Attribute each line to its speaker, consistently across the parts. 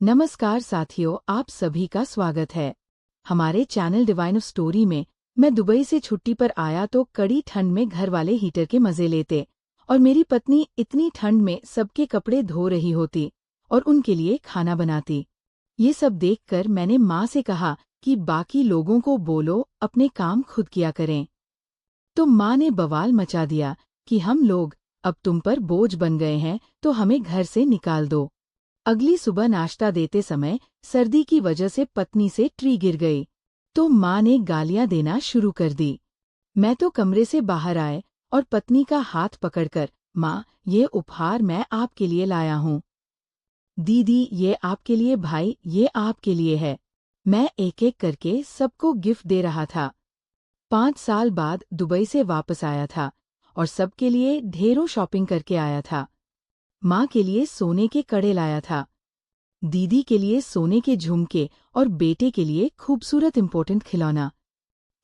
Speaker 1: नमस्कार साथियों, आप सभी का स्वागत है हमारे चैनल डिवाइन ऑफ स्टोरी में। मैं दुबई से छुट्टी पर आया तो कड़ी ठंड में घर वाले हीटर के मजे लेते और मेरी पत्नी इतनी ठंड में सबके कपड़े धो रही होती और उनके लिए खाना बनाती। ये सब देखकर मैंने माँ से कहा कि बाकी लोगों को बोलो अपने काम खुद किया करें। तो माँ ने बवाल मचा दिया कि हम लोग अब तुम पर बोझ बन गए हैं तो हमें घर से निकाल दो। अगली सुबह नाश्ता देते समय सर्दी की वजह से पत्नी से ट्री गिर गई तो माँ ने गालियां देना शुरू कर दी। मैं तो कमरे से बाहर आए और पत्नी का हाथ पकड़कर, माँ ये उपहार मैं आपके लिए लाया हूँ। दीदी ये आपके लिए, भाई ये आपके लिए है। मैं एक एक करके सबको गिफ्ट दे रहा था। 5 साल बाद दुबई से वापस आया था और सबके लिए ढेरों शॉपिंग करके आया था। माँ के लिए सोने के कड़े लाया था, दीदी के लिए सोने के झुमके और बेटे के लिए खूबसूरत इम्पोर्टेंट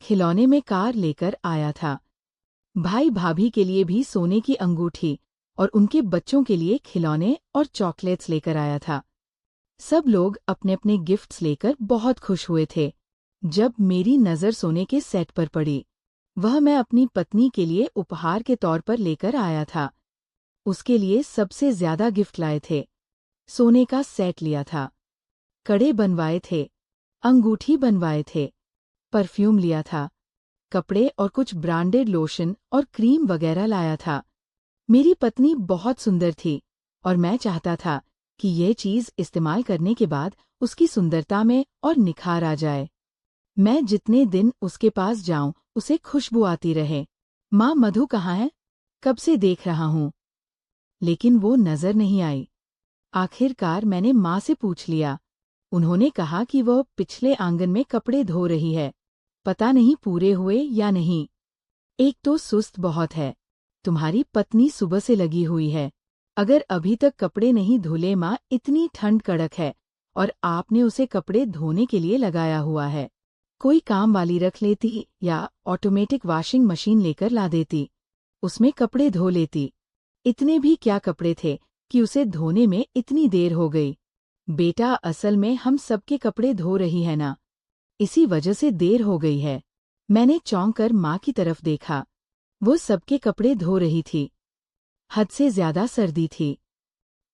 Speaker 1: खिलौने में कार लेकर आया था। भाई भाभी के लिए भी सोने की अंगूठी और उनके बच्चों के लिए खिलौने और चॉकलेट्स लेकर आया था। सब लोग अपने अपने गिफ्ट्स लेकर बहुत खुश हुए थे। जब मेरी नज़र सोने के सेट पर पड़ी, वह मैं अपनी पत्नी के लिए उपहार के तौर पर लेकर आया था। उसके लिए सबसे ज्यादा गिफ्ट लाए थे। सोने का सेट लिया था, कड़े बनवाए थे, अंगूठी बनवाए थे, परफ्यूम लिया था, कपड़े और कुछ ब्रांडेड लोशन और क्रीम वगैरह लाया था। मेरी पत्नी बहुत सुंदर थी और मैं चाहता था कि यह चीज़ इस्तेमाल करने के बाद उसकी सुंदरता में और निखार आ जाए। मैं जितने दिन उसके पास जाऊं उसे खुशबू आती रहे। माँ मधु कहाँ है? कब से देख रहा हूँ, लेकिन वो नजर नहीं आई। आखिरकार मैंने माँ से पूछ लिया। उन्होंने कहा कि वह पिछले आंगन में कपड़े धो रही है, पता नहीं पूरे हुए या नहीं। एक तो सुस्त बहुत है, तुम्हारी पत्नी सुबह से लगी हुई है। अगर अभी तक कपड़े नहीं धुले, माँ इतनी ठंड कड़क है और आपने उसे कपड़े धोने के लिए लगाया हुआ है। कोई काम वाली रख लेती या ऑटोमेटिक वॉशिंग मशीन लेकर ला देती, उसमें कपड़े धो लेती। इतने भी क्या कपड़े थे कि उसे धोने में इतनी देर हो गई। बेटा असल में हम सबके कपड़े धो रही है ना, इसी वजह से देर हो गई है। मैंने चौंक कर माँ की तरफ देखा, वो सबके कपड़े धो रही थी। हद से ज्यादा सर्दी थी।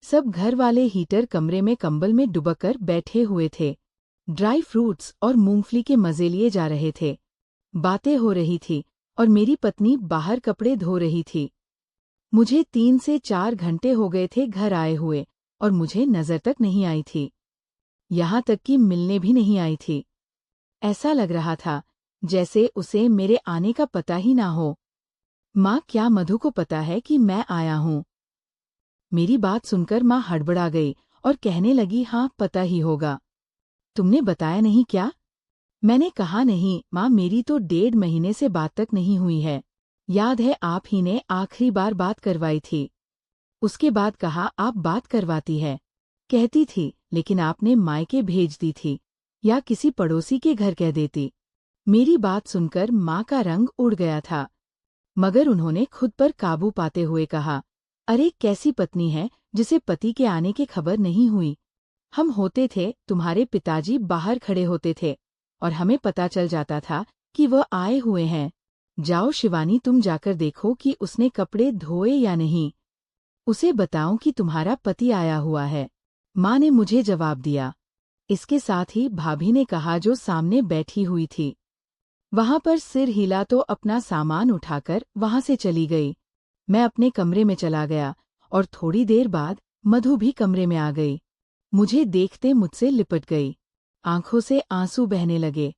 Speaker 1: सब घर वाले हीटर कमरे में कंबल में डुबककर बैठे हुए थे। ड्राई फ्रूट्स और मूंगफली के मजे लिए जा रहे थे। बातें हो रही थी और मेरी पत्नी बाहर कपड़े धो रही थी। मुझे 3 से 4 घंटे हो गए थे घर आए हुए और मुझे नजर तक नहीं आई थी, यहाँ तक कि मिलने भी नहीं आई थी। ऐसा लग रहा था जैसे उसे मेरे आने का पता ही ना हो। माँ क्या मधु को पता है कि मैं आया हूँ? मेरी बात सुनकर माँ हड़बड़ा गई और कहने लगी, हाँ पता ही होगा। तुमने बताया नहीं क्या? मैंने कहा नहीं माँ, मेरी तो 1.5 महीने से बात तक नहीं हुई है। याद है आप ही ने आखिरी बार बात करवाई थी। उसके बाद कहा आप बात करवाती है, कहती थी, लेकिन आपने मायके भेज दी थी या किसी पड़ोसी के घर कह देती। मेरी बात सुनकर माँ का रंग उड़ गया था, मगर उन्होंने खुद पर काबू पाते हुए कहा, अरे कैसी पत्नी है जिसे पति के आने की खबर नहीं हुई। हम होते थे, तुम्हारे पिताजी बाहर खड़े होते थे और हमें पता चल जाता था कि वह आए हुए हैं। जाओ शिवानी, तुम जाकर देखो कि उसने कपड़े धोए या नहीं। उसे बताऊं कि तुम्हारा पति आया हुआ है। माँ ने मुझे जवाब दिया। इसके साथ ही भाभी ने कहा, जो सामने बैठी हुई थी। वहां पर सिर हिला तो अपना सामान उठाकर वहां से चली गई। मैं अपने कमरे में चला गया और थोड़ी देर बाद मधु भी कमरे में आ गई। मुझे देखते मुझसे लिपट गई, आंखों से आंसू बहने लगे।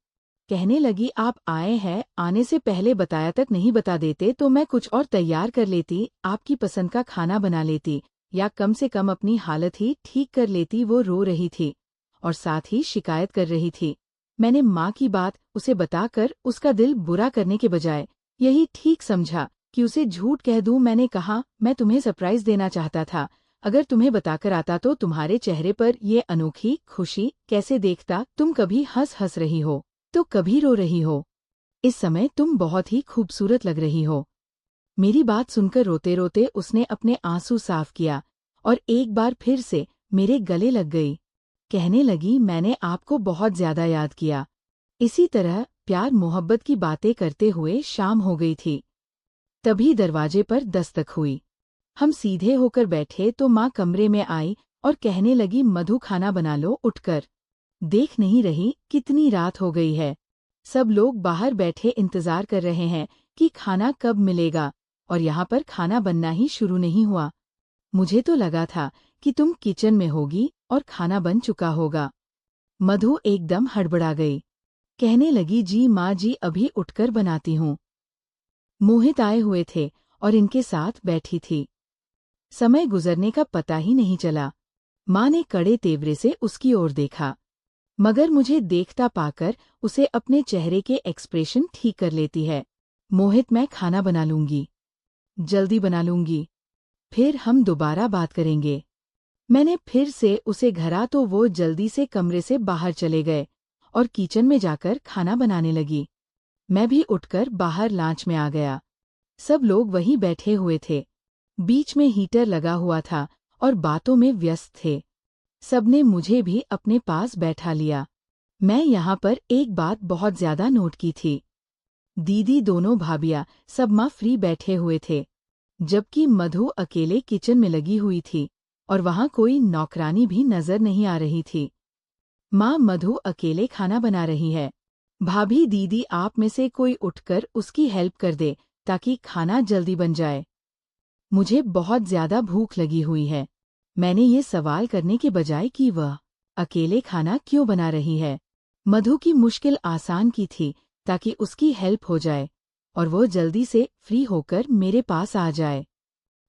Speaker 1: कहने लगी, आप आए हैं, आने से पहले बताया तक नहीं बता देते तो मैं कुछ और तैयार कर लेती, आपकी पसंद का खाना बना लेती या कम से कम अपनी हालत ही ठीक कर लेती। वो रो रही थी और साथ ही शिकायत कर रही थी। मैंने माँ की बात उसे बताकर उसका दिल बुरा करने के बजाय यही ठीक समझा कि उसे झूठ कह दूं। मैंने कहा, मैं तुम्हें सरप्राइज देना चाहता था, अगर तुम्हें बताकर आता तो तुम्हारे चेहरे पर ये अनोखी खुशी कैसे देखता। तुम कभी हंस हंस रही हो तो कभी रो रही हो। इस समय तुम बहुत ही खूबसूरत लग रही हो। मेरी बात सुनकर रोते रोते उसने अपने आंसू साफ किया और एक बार फिर से मेरे गले लग गई। कहने लगी, मैंने आपको बहुत ज्यादा याद किया। इसी तरह प्यार मोहब्बत की बातें करते हुए शाम हो गई थी। तभी दरवाजे पर दस्तक हुई। हम सीधे होकर बैठे तो माँ कमरे में आई और कहने लगी, मधु खाना बना लो, उठकर। देख नहीं रही कितनी रात हो गई है। सब लोग बाहर बैठे इंतजार कर रहे हैं कि खाना कब मिलेगा, और यहाँ पर खाना बनना ही शुरू नहीं हुआ। मुझे तो लगा था कि तुम किचन में होगी और खाना बन चुका होगा। मधु एकदम हड़बड़ा गई। कहने लगी, जी माँ जी, अभी उठकर बनाती हूँ। मोहित आए हुए थे और इनके साथ बैठी थी। समय गुजरने का पता ही नहीं चला। माँ ने कड़े तेवरे से उसकी ओर देखा, मगर मुझे देखता पाकर उसे अपने चेहरे के एक्सप्रेशन ठीक कर लेती है। मोहित, मैं खाना बना लूंगी, जल्दी बना लूंगी, फिर हम दोबारा बात करेंगे। मैंने फिर से उसे घरा तो वो जल्दी से कमरे से बाहर चले गए और किचन में जाकर खाना बनाने लगी। मैं भी उठकर बाहर लांच में आ गया। सब लोग वहीं बैठे हुए थे। बीच में हीटर लगा हुआ था और बातों में व्यस्त थे। सबने मुझे भी अपने पास बैठा लिया। मैं यहाँ पर एक बात बहुत ज्यादा नोट की थी। दीदी, दोनों भाभियाँ, सब माँ फ्री बैठे हुए थे, जबकि मधु अकेले किचन में लगी हुई थी और वहाँ कोई नौकरानी भी नजर नहीं आ रही थी। माँ, मधु अकेले खाना बना रही है। भाभी, दीदी, आप में से कोई उठकर उसकी हेल्प कर दे ताकि खाना जल्दी बन जाए। मुझे बहुत ज्यादा भूख लगी हुई है। मैंने ये सवाल करने के बजाय कि वह अकेले खाना क्यों बना रही है। मधु की मुश्किल आसान की थी ताकि उसकी हेल्प हो जाए और वो जल्दी से फ्री होकर मेरे पास आ जाए।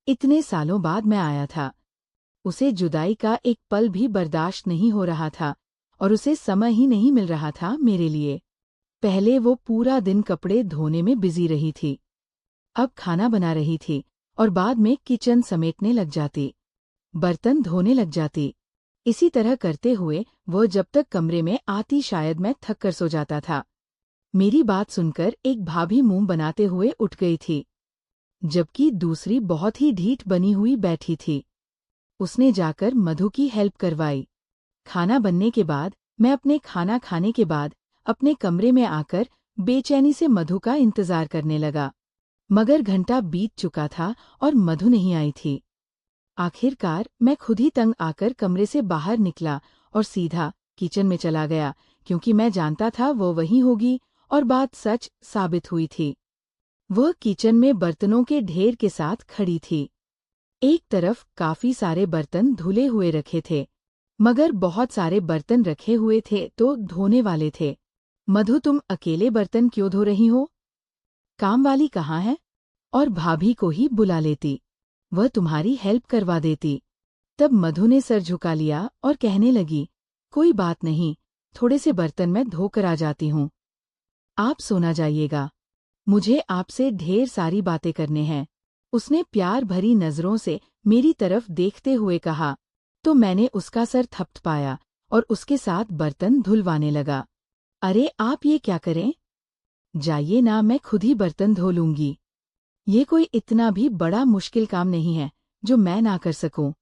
Speaker 1: इतने सालों बाद मैं आया था। उसे जुदाई का एक पल भी बर्दाश्त नहीं हो रहा था और उसे समय ही नहीं मिल रहा था मेरे लिए। पहले वो पूरा दिन कपड़े धोने में बिजी रही थी, अब खाना बना रही थी और बाद में किचन समेटने लग जाती, बर्तन धोने लग जाती। इसी तरह करते हुए वो जब तक कमरे में आती शायद मैं थक कर सो जाता था। मेरी बात सुनकर एक भाभी मुंह बनाते हुए उठ गई थी, जबकि दूसरी बहुत ही ढीठ बनी हुई बैठी थी। उसने जाकर मधु की हेल्प करवाई। खाना बनने के बाद मैं अपने खाना खाने के बाद अपने कमरे में आकर बेचैनी से मधु का इंतजार करने लगा, मगर घंटा बीत चुका था और मधु नहीं आई थी। आखिरकार मैं खुद ही तंग आकर कमरे से बाहर निकला और सीधा किचन में चला गया, क्योंकि मैं जानता था वो वहीं होगी और बात सच साबित हुई थी। वह किचन में बर्तनों के ढेर के साथ खड़ी थी। एक तरफ काफी सारे बर्तन धुले हुए रखे थे, मगर बहुत सारे बर्तन रखे हुए थे तो धोने वाले थे। मधु, तुम अकेले बर्तन क्यों धो रही हो? काम वाली कहाँ है? और भाभी को ही बुला लेती, वह तुम्हारी हेल्प करवा देती। तब मधु ने सर झुका लिया और कहने लगी, कोई बात नहीं, थोड़े से बर्तन मैं धोकर आ जाती हूँ। आप सोना जाइएगा, मुझे आपसे ढेर सारी बातें करने हैं। उसने प्यार भरी नजरों से मेरी तरफ देखते हुए कहा, तो मैंने उसका सर थपथपाया और उसके साथ बर्तन धुलवाने लगा। अरे आप ये क्या करें? जाइए ना, मैं खुद ही बर्तन धो लूंगी। ये कोई इतना भी बड़ा मुश्किल काम नहीं है जो मैं ना कर सकूं।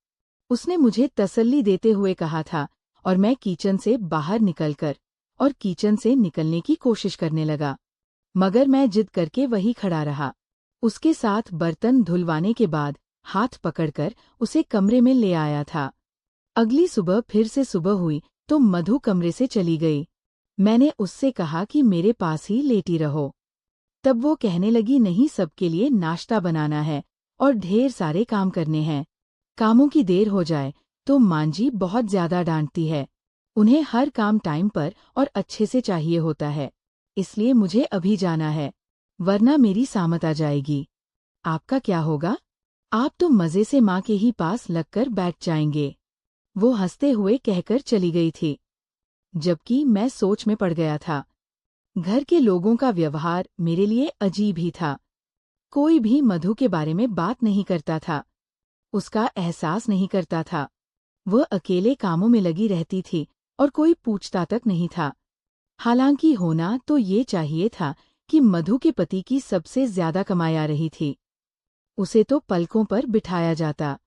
Speaker 1: उसने मुझे तसल्ली देते हुए कहा था और मैं किचन से बाहर निकलकर और किचन से निकलने की कोशिश करने लगा, मगर मैं जिद करके वही खड़ा रहा। उसके साथ बर्तन धुलवाने के बाद हाथ पकड़कर उसे कमरे में ले आया था। अगली सुबह फिर से सुबह हुई तो मधु कमरे से चली गई। मैंने उससे कहा कि मेरे पास ही लेटी रहो। तब वो कहने लगी, नहीं, सबके लिए नाश्ता बनाना है और ढेर सारे काम करने हैं। कामों की देर हो जाए तो मांझी बहुत ज्यादा डांटती है। उन्हें हर काम टाइम पर और अच्छे से चाहिए होता है, इसलिए मुझे अभी जाना है, वरना मेरी सामत आ जाएगी। आपका क्या होगा? आप तो मजे से माँ के ही पास लगकर बैठ जाएंगे। वो हंसते हुए कहकर चली गई थी, जबकि मैं सोच में पड़ गया था। घर के लोगों का व्यवहार मेरे लिए अजीब ही था। कोई भी मधु के बारे में बात नहीं करता था, उसका एहसास नहीं करता था। वह अकेले कामों में लगी रहती थी और कोई पूछता तक नहीं था। हालांकि होना तो ये चाहिए था कि मधु के पति की सबसे ज्यादा कमाई आ रही थी। उसे तो पलकों पर बिठाया जाता,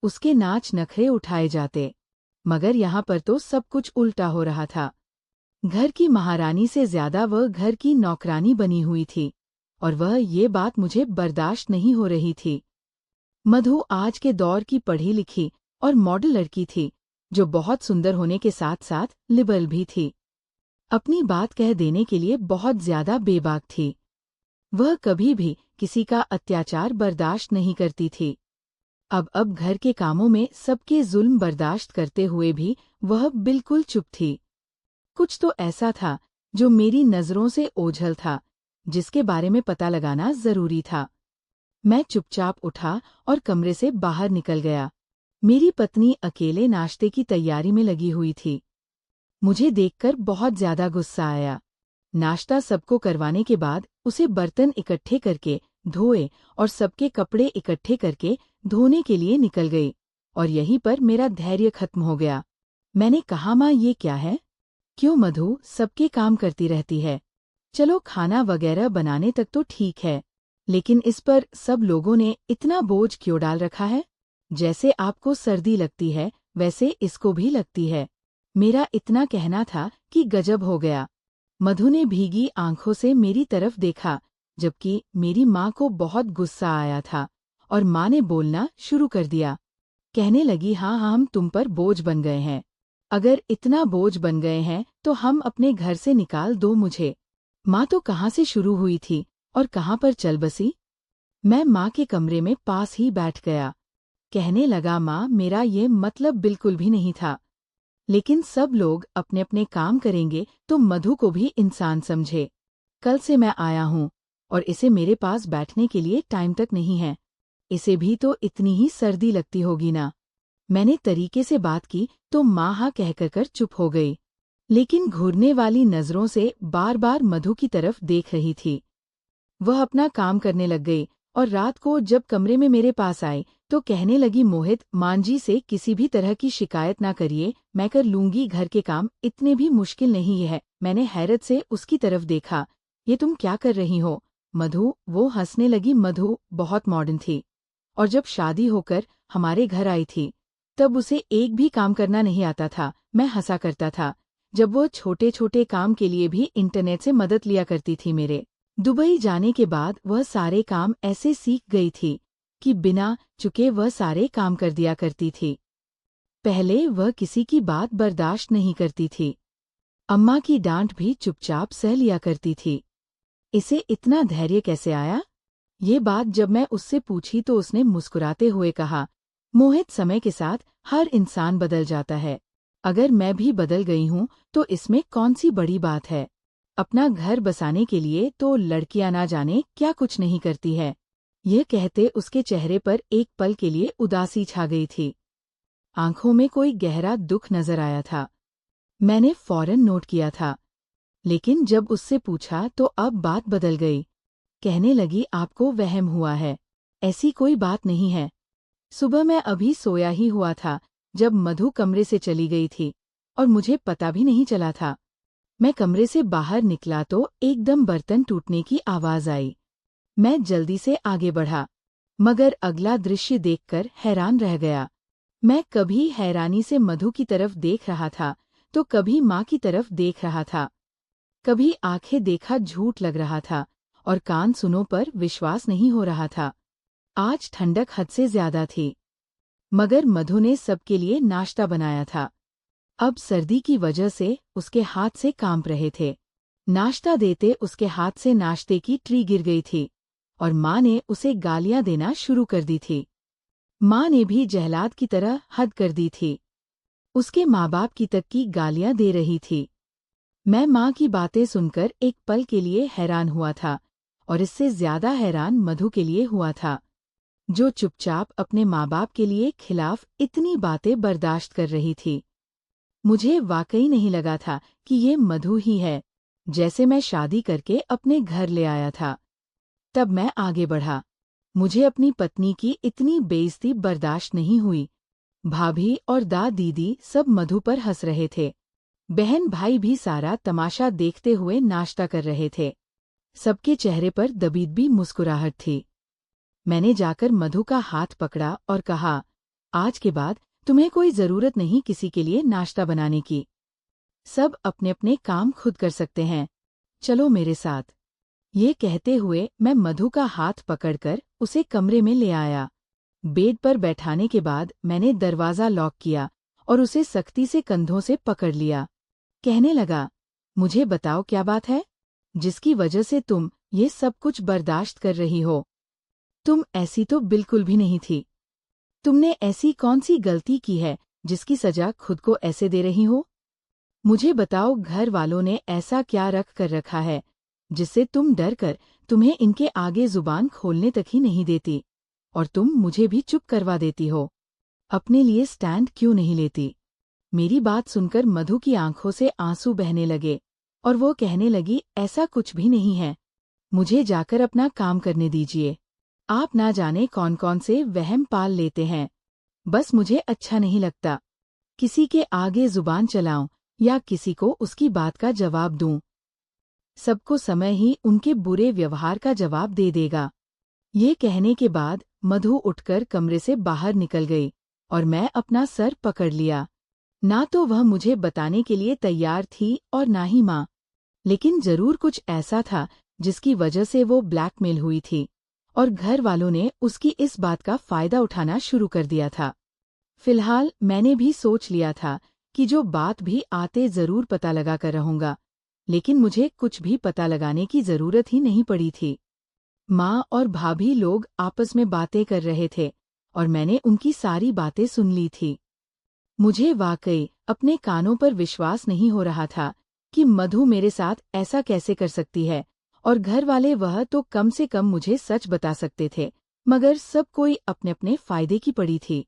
Speaker 1: उसके नाच नखरे उठाए जाते, मगर यहाँ पर तो सब कुछ उल्टा हो रहा था। घर की महारानी से ज्यादा वह घर की नौकरानी बनी हुई थी, और वह ये बात मुझे बर्दाश्त नहीं हो रही थी। मधु आज के दौर की पढ़ी लिखी और मॉडल लड़की थी, जो बहुत सुंदर होने के साथ साथ लिबरल भी थी। अपनी बात कह देने के लिए बहुत ज्यादा बेबाक थी। वह कभी भी किसी का अत्याचार बर्दाश्त नहीं करती थी। अब घर के कामों में सबके जुल्म बर्दाश्त करते हुए भी वह बिल्कुल चुप थी। कुछ तो ऐसा था जो मेरी नजरों से ओझल था, जिसके बारे में पता लगाना जरूरी था। मैं चुपचाप उठा और कमरे से बाहर निकल गया। मेरी पत्नी अकेले नाश्ते की तैयारी में लगी हुई थी। मुझे देखकर बहुत ज्यादा गुस्सा आया। नाश्ता सबको करवाने के बाद उसे बर्तन इकट्ठे करके धोए और सबके कपड़े इकट्ठे करके धोने के लिए निकल गई, और यहीं पर मेरा धैर्य खत्म हो गया। मैंने कहा, माँ ये क्या है? क्यों मधु सबके काम करती रहती है? चलो खाना वगैरह बनाने तक तो ठीक है, लेकिन इस पर सब लोगों ने इतना बोझ क्यों डाल रखा है? जैसे आपको सर्दी लगती है वैसे इसको भी लगती है। मेरा इतना कहना था कि गजब हो गया। मधु ने भीगी आंखों से मेरी तरफ देखा, जबकि मेरी माँ को बहुत गुस्सा आया था, और माँ ने बोलना शुरू कर दिया। कहने लगी, हाँ हम तुम पर बोझ बन गए हैं। अगर इतना बोझ बन गए हैं तो हम अपने घर से निकाल दो मुझे। माँ तो कहाँ से शुरू हुई थी और कहाँ पर चल बसी? मैं माँ के कमरे में पास ही बैठ गया। कहने लगा, माँ मेरा ये मतलब बिल्कुल भी नहीं था, लेकिन सब लोग अपने अपने काम करेंगे तो मधु को भी इंसान समझे। कल से मैं आया हूँ और इसे मेरे पास बैठने के लिए टाइम तक नहीं है। इसे भी तो इतनी ही सर्दी लगती होगी ना। मैंने तरीके से बात की तो माँ हाँ कहकर चुप हो गई, लेकिन घूरने वाली नजरों से बार बार मधु की तरफ देख रही थी। वह अपना काम करने लग गई, और रात को जब कमरे में मेरे पास आई तो कहने लगी, मोहित मांझी से किसी भी तरह की शिकायत ना करिए, मैं कर लूंगी घर के काम, इतने भी मुश्किल नहीं है। मैंने हैरत से उसकी तरफ देखा। ये तुम क्या कर रही हो मधु? वो हंसने लगी। मधु बहुत मॉडर्न थी, और जब शादी होकर हमारे घर आई थी तब उसे एक भी काम करना नहीं आता था। मैं हंसा करता था जब वो छोटे छोटे काम के लिए भी इंटरनेट से मदद लिया करती थी। मेरे दुबई जाने के बाद वह सारे काम ऐसे सीख गई थी कि बिना चुके वह सारे काम कर दिया करती थी। पहले वह किसी की बात बर्दाश्त नहीं करती थी। अम्मा की डांट भी चुपचाप सह लिया करती थी। इसे इतना धैर्य कैसे आया? ये बात जब मैं उससे पूछी तो उसने मुस्कुराते हुए कहा, मोहित समय के साथ हर इंसान बदल जाता है। अगर मैं भी बदल गई हूँ तो इसमें कौन सी बड़ी बात है? अपना घर बसाने के लिए तो लड़कियां ना जाने क्या कुछ नहीं करती है। यह कहते उसके चेहरे पर एक पल के लिए उदासी छा गई थी। आंखों में कोई गहरा दुख नजर आया था। मैंने फौरन नोट किया था, लेकिन जब उससे पूछा तो अब बात बदल गई। कहने लगी, आपको वहम हुआ है, ऐसी कोई बात नहीं है। सुबह मैं अभी सोया ही हुआ था जब मधु कमरे से चली गई थी, और मुझे पता भी नहीं चला था। मैं कमरे से बाहर निकला तो एकदम बर्तन टूटने की आवाज आई। मैं जल्दी से आगे बढ़ा, मगर अगला दृश्य देखकर हैरान रह गया। मैं कभी हैरानी से मधु की तरफ देख रहा था तो कभी माँ की तरफ देख रहा था। कभी आंखें देखा झूठ लग रहा था और कान सुनों पर विश्वास नहीं हो रहा था। आज ठंडक हद से ज्यादा थी, मगर मधु ने सबके लिए नाश्ता बनाया था। अब सर्दी की वजह से उसके हाथ से कांप रहे थे। नाश्ता देते उसके हाथ से नाश्ते की ट्री गिर गई थी, और माँ ने उसे गालियां देना शुरू कर दी थी। माँ ने भी जहलाद की तरह हद कर दी थी। उसके माँ बाप की तक की गालियां दे रही थी। मैं माँ की बातें सुनकर एक पल के लिए हैरान हुआ था, और इससे ज्यादा हैरान मधु के लिए हुआ था, जो चुपचाप अपने माँ बाप के लिए खिलाफ इतनी बातें बर्दाश्त कर रही थी। मुझे वाकई नहीं लगा था कि ये मधु ही है जैसे मैं शादी करके अपने घर ले आया था। तब मैं आगे बढ़ा। मुझे अपनी पत्नी की इतनी बेइज्जती बर्दाश्त नहीं हुई। भाभी और दीदी सब मधु पर हंस रहे थे। बहन भाई भी सारा तमाशा देखते हुए नाश्ता कर रहे थे। सबके चेहरे पर दबीदबी मुस्कुराहट थी। मैंने जाकर मधु का हाथ पकड़ा और कहा, आज के बाद तुम्हें कोई जरूरत नहीं किसी के लिए नाश्ता बनाने की। सब अपने अपने काम खुद कर सकते हैं। चलो मेरे साथ। ये कहते हुए मैं मधु का हाथ पकड़कर उसे कमरे में ले आया। बेड पर बैठाने के बाद मैंने दरवाज़ा लॉक किया और उसे सख्ती से कंधों से पकड़ लिया। कहने लगा, मुझे बताओ क्या बात है, जिसकी वजह से तुम ये सब कुछ बर्दाश्त कर रही हो। तुम ऐसी तो बिल्कुल भी नहीं थी। तुमने ऐसी कौन सी गलती की है जिसकी सजा खुद को ऐसे दे रही हो? मुझे बताओ, घर वालों ने ऐसा क्या रख कर रखा है जिससे तुम डर कर तुम्हें इनके आगे जुबान खोलने तक ही नहीं देती, और तुम मुझे भी चुप करवा देती हो। अपने लिए स्टैंड क्यों नहीं लेती? मेरी बात सुनकर मधु की आंखों से आंसू बहने लगे और वो कहने लगी, ऐसा कुछ भी नहीं है। मुझे जाकर अपना काम करने दीजिए। आप ना जाने कौन कौन से वहम पाल लेते हैं। बस मुझे अच्छा नहीं लगता किसी के आगे जुबान चलाऊं या किसी को उसकी बात का जवाब दूं। सबको समय ही उनके बुरे व्यवहार का जवाब दे देगा। ये कहने के बाद मधु उठकर कमरे से बाहर निकल गई और मैं अपना सर पकड़ लिया। ना तो वह मुझे बताने के लिए तैयार थी और ना ही माँ, लेकिन जरूर कुछ ऐसा था जिसकी वजह से वो ब्लैकमेल हुई थी और घर वालों ने उसकी इस बात का फायदा उठाना शुरू कर दिया था। फिलहाल मैंने भी सोच लिया था कि जो बात भी आते जरूर पता लगा कर रहूंगा, लेकिन मुझे कुछ भी पता लगाने की जरूरत ही नहीं पड़ी थी। माँ और भाभी लोग आपस में बातें कर रहे थे और मैंने उनकी सारी बातें सुन ली थी। मुझे वाकई अपने कानों पर विश्वास नहीं हो रहा था कि मधु मेरे साथ ऐसा कैसे कर सकती है, और घर वाले वह तो कम से कम मुझे सच बता सकते थे, मगर सब कोई अपने अपने फायदे की पड़ी थी।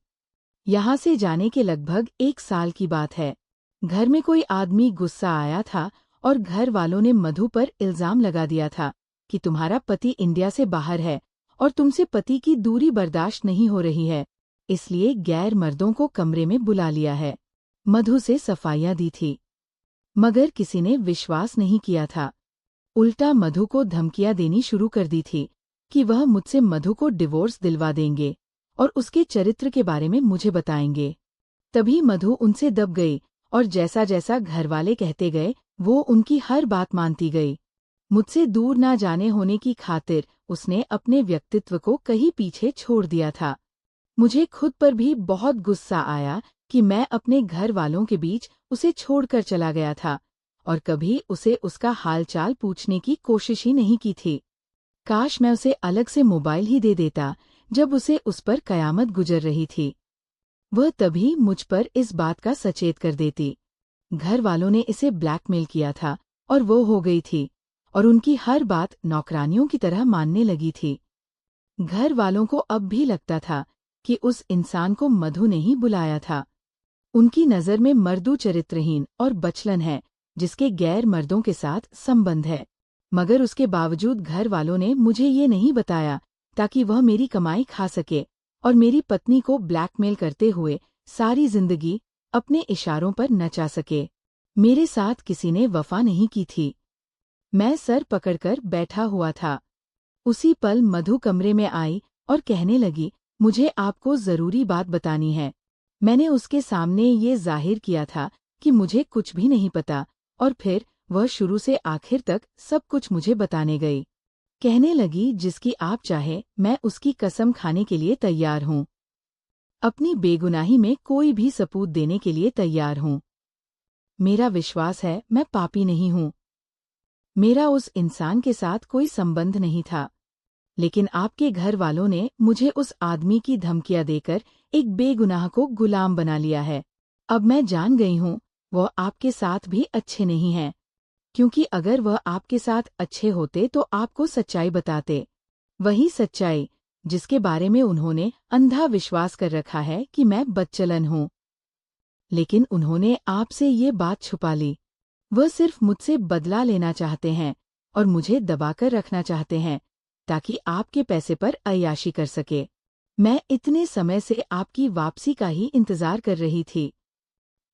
Speaker 1: यहाँ से जाने के लगभग 1 साल की बात है। घर में कोई आदमी गुस्सा आया था और घर वालों ने मधु पर इल्जाम लगा दिया था कि तुम्हारा पति इंडिया से बाहर है और तुमसे पति की दूरी बर्दाश्त नहीं हो रही है, इसलिए गैर मर्दों को कमरे में बुला लिया है। मधु से सफाइयां दी थी, मगर किसी ने विश्वास नहीं किया था। उल्टा मधु को धमकियां देनी शुरू कर दी थी कि वह मुझसे मधु को डिवोर्स दिलवा देंगे और उसके चरित्र के बारे में मुझे बताएंगे। तभी मधु उनसे दब गई और जैसा जैसा घरवाले कहते गए वो उनकी हर बात मानती गई। मुझसे दूर ना जाने होने की खातिर उसने अपने व्यक्तित्व को कहीं पीछे छोड़ दिया था। मुझे खुद पर भी बहुत गुस्सा आया कि मैं अपने घर वालों के बीच उसे छोड़कर चला गया था और कभी उसे उसका हालचाल पूछने की कोशिश ही नहीं की थी। काश मैं उसे अलग से मोबाइल ही दे देता जब उसे उस पर कयामत गुजर रही थी। वह तभी मुझ पर इस बात का सचेत कर देती। घर वालों ने इसे ब्लैकमेल किया था और वो हो गई थी और उनकी हर बात नौकरानियों की तरह मानने लगी थी। घर वालों को अब भी लगता था कि उस इंसान को मधु ने ही बुलाया था। उनकी नज़र में मर्दू चरित्रहीन और बचलन है जिसके गैर मर्दों के साथ संबंध है, मगर उसके बावजूद घर वालों ने मुझे ये नहीं बताया ताकि वह मेरी कमाई खा सके और मेरी पत्नी को ब्लैकमेल करते हुए सारी जिंदगी अपने इशारों पर नचा सके। मेरे साथ किसी ने वफा नहीं की थी। मैं सर पकड़कर बैठा हुआ था। उसी पल मधु कमरे में आई और कहने लगी, मुझे आपको जरूरी बात बतानी है। मैंने उसके सामने ये जाहिर किया था कि मुझे कुछ भी नहीं पता और फिर वह शुरू से आखिर तक सब कुछ मुझे बताने गई। कहने लगी, जिसकी आप चाहे मैं उसकी कसम खाने के लिए तैयार हूँ। अपनी बेगुनाही में कोई भी सबूत देने के लिए तैयार हूँ। मेरा विश्वास है मैं पापी नहीं हूँ। मेरा उस इंसान के साथ कोई संबंध नहीं था, लेकिन आपके घर वालों ने मुझे उस आदमी की धमकियां देकर एक बेगुनाह को गुलाम बना लिया है। अब मैं जान गई हूँ वह आपके साथ भी अच्छे नहीं हैं, क्योंकि अगर वह आपके साथ अच्छे होते तो आपको सच्चाई बताते। वही सच्चाई जिसके बारे में उन्होंने अंधा विश्वास कर रखा है कि मैं बदचलन हूँ। लेकिन उन्होंने आपसे ये बात छुपा ली। वह सिर्फ मुझसे बदला लेना चाहते हैं और मुझे दबाकर रखना चाहते हैं ताकि आपके पैसे पर अय्याशी कर सके। मैं इतने समय से आपकी वापसी का ही इंतजार कर रही थी।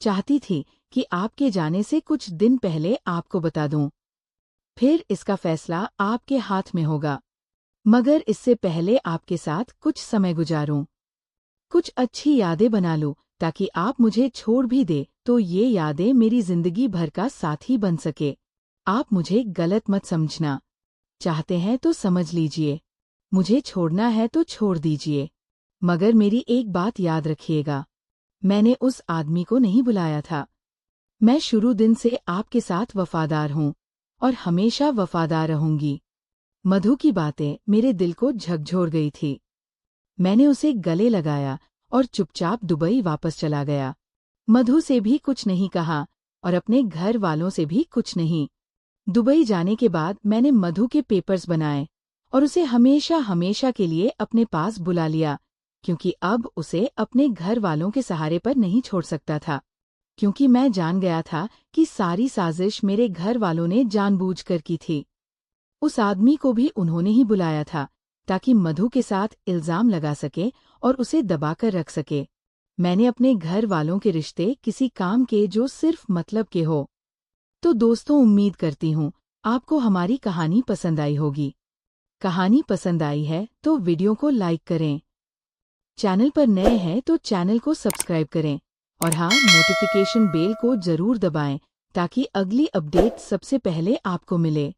Speaker 1: चाहती थी कि आपके जाने से कुछ दिन पहले आपको बता दूं। फिर इसका फैसला आपके हाथ में होगा, मगर इससे पहले आपके साथ कुछ समय गुजारूं, कुछ अच्छी यादें बना लूं ताकि आप मुझे छोड़ भी दे तो ये यादें मेरी जिंदगी भर का साथी बन सके। आप मुझे गलत मत समझना। चाहते हैं तो समझ लीजिए, मुझे छोड़ना है तो छोड़ दीजिए, मगर मेरी एक बात याद रखिएगा, मैंने उस आदमी को नहीं बुलाया था। मैं शुरू दिन से आपके साथ वफादार हूँ और हमेशा वफादार रहूंगी। मधु की बातें मेरे दिल को झकझोर गई थी। मैंने उसे गले लगाया और चुपचाप दुबई वापस चला गया। मधु से भी कुछ नहीं कहा और अपने घर वालों से भी कुछ नहीं। दुबई जाने के बाद मैंने मधु के पेपर्स बनाए और उसे हमेशा हमेशा के लिए अपने पास बुला लिया, क्योंकि अब उसे अपने घर वालों के सहारे पर नहीं छोड़ सकता था। क्योंकि मैं जान गया था कि सारी साजिश मेरे घर वालों ने जानबूझकर की थी। उस आदमी को भी उन्होंने ही बुलाया था ताकि मधु के साथ इल्जाम लगा सके और उसे दबाकर रख सके। मैंने अपने घर वालों के रिश्ते किसी काम के जो सिर्फ मतलब के हो। तो दोस्तों, उम्मीद करती हूँ आपको हमारी कहानी पसंद आई होगी। कहानी पसंद आई है तो वीडियो को लाइक करें। चैनल पर नए हैं तो चैनल को सब्सक्राइब करें और हाँ, नोटिफिकेशन बेल को जरूर दबाएं ताकि अगली अपडेट सबसे पहले आपको मिले।